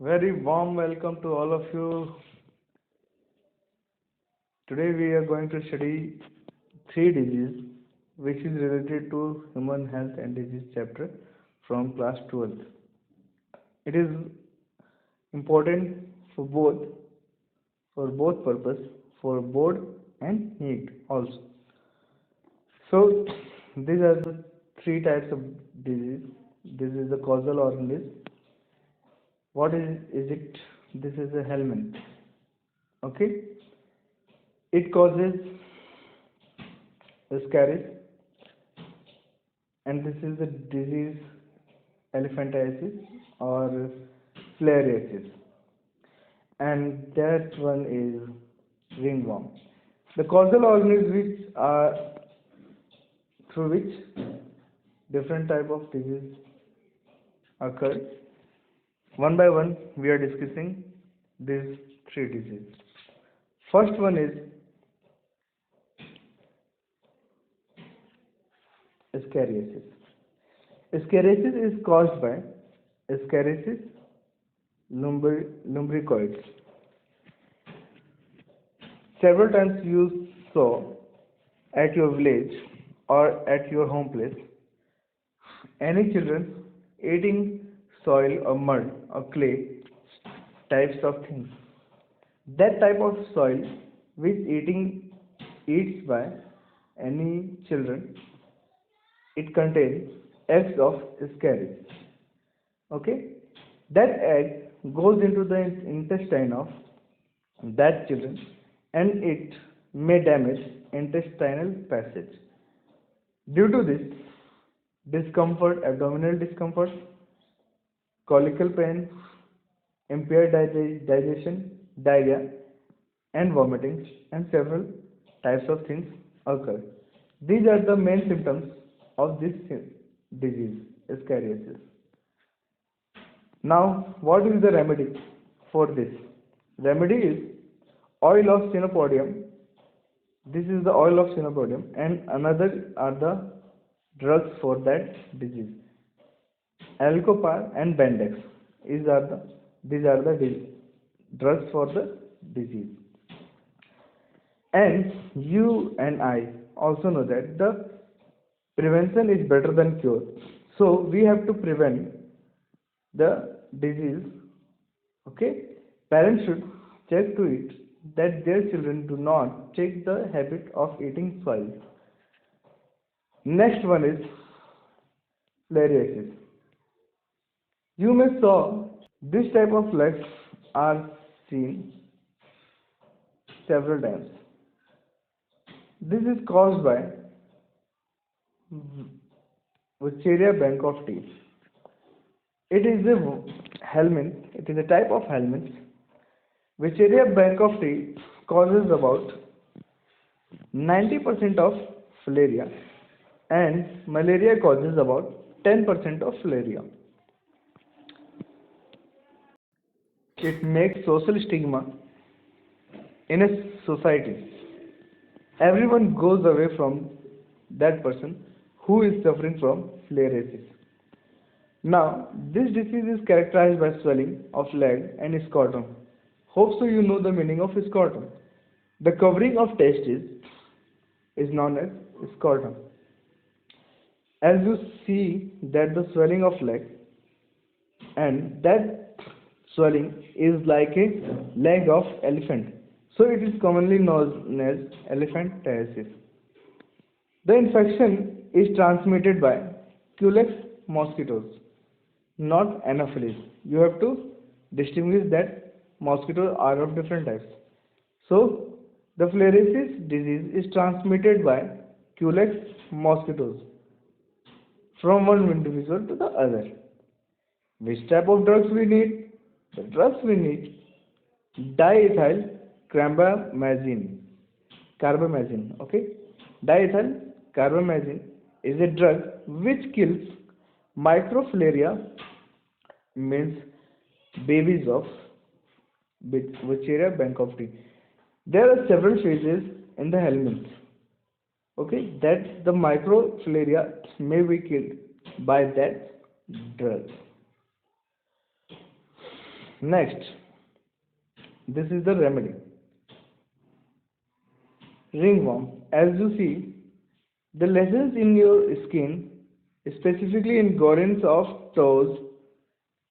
Very warm welcome to all of you. Today we are going to study three diseases which is related to human health and disease chapter from class 12th. It is important for both purpose for board and NEET also. So these are the three types of disease. This is the causal organism. What is it? This is a helminth. Okay, it causes scaries, and this is the disease elephantiasis or filariasis, and that one is ringworm. The causal organisms which are through which different type of disease occur. One by one, we are discussing these three diseases. First one is Ascariasis. Ascariasis is caused by Ascariasis lumbricoides. Several times you saw at your village or at your home place any children eating soil or mud or clay types of things. That type of soil which eating eats by any children, it contains eggs of scaries. Okay, that egg goes into the intestine of that children, and it may damage intestinal passage. Due to this, discomfort, abdominal discomfort, colical pain, impaired digestion, diarrhea, and vomiting, and several types of things occur. These are the main symptoms of this disease, ascariasis. Now, what is the remedy for this? Remedy is oil of Chenopodium. This is the oil of Chenopodium, and another are the drugs for that disease. Alcopar and Bendex. These are the drugs for the disease. And you and I also know that the prevention is better than cure. So we have to prevent the disease. Okay, parents should check to it that their children do not take the habit of eating soil. Next one is filariasis. You may saw this type of flags are seen several times. This is caused by Wucheria bancrofti. It is a helminth. It is a type of helminth. Wucheria bancrofti causes about 90% of filaria, and malaria causes about 10% of filaria. It makes social stigma in a society. Everyone goes away from that person who is suffering from filariasis. Now, this disease is characterized by swelling of leg and scrotum. Hope so you know the meaning of scrotum. The covering of testes is known as scrotum. As you see that the swelling of leg, and that swelling is like a leg of elephant. So it is commonly known as elephantiasis. The infection is transmitted by Culex mosquitoes, not Anopheles. You have to distinguish that mosquitoes are of different types. So the filariasis disease is transmitted by Culex mosquitoes from one individual to the other. Which type of drugs we need? The drugs we need diethyl carbamazine. Carbamazine, okay? Diethyl carbamazine is a drug which kills microfilaria, means babies of Wucheria bancrofti. There are several phases in the helminth. Okay, that the microfilaria may be killed by that drug. Next, this is the remedy. Ringworm. As you see, the lesions in your skin, specifically in Gorin's of toes,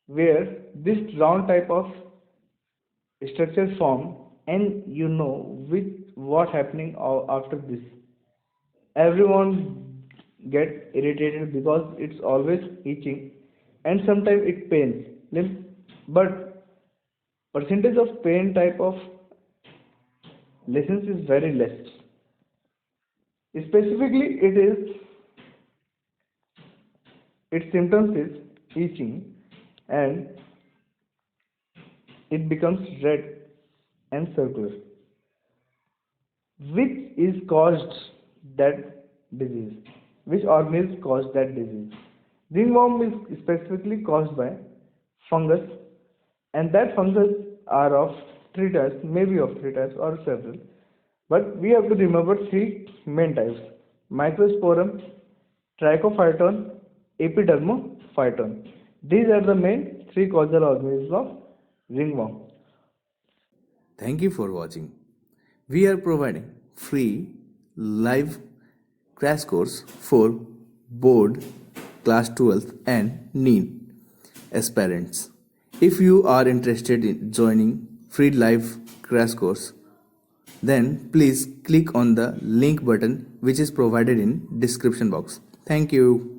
where this round type of structure form, and you know with what happening after this. Everyone get irritated because it's always itching, and sometimes it pains. But percentage of pain type of lesions is very less. Specifically, its symptoms is itching, and it becomes red and circular, which is caused that disease. Which organism caused that disease? Ringworm is specifically caused by fungus, and that fungus are of three types, maybe of three types or several. But we have to remember three main types: Microsporum, Trichophyton, Epidermophyton. These are the main three causal organisms of ringworm. Thank you for watching. We are providing free live crash course for board, class 12th and NEET aspirants. If you are interested in joining free live crash course, then please click on the link button which is provided in description box. Thank you.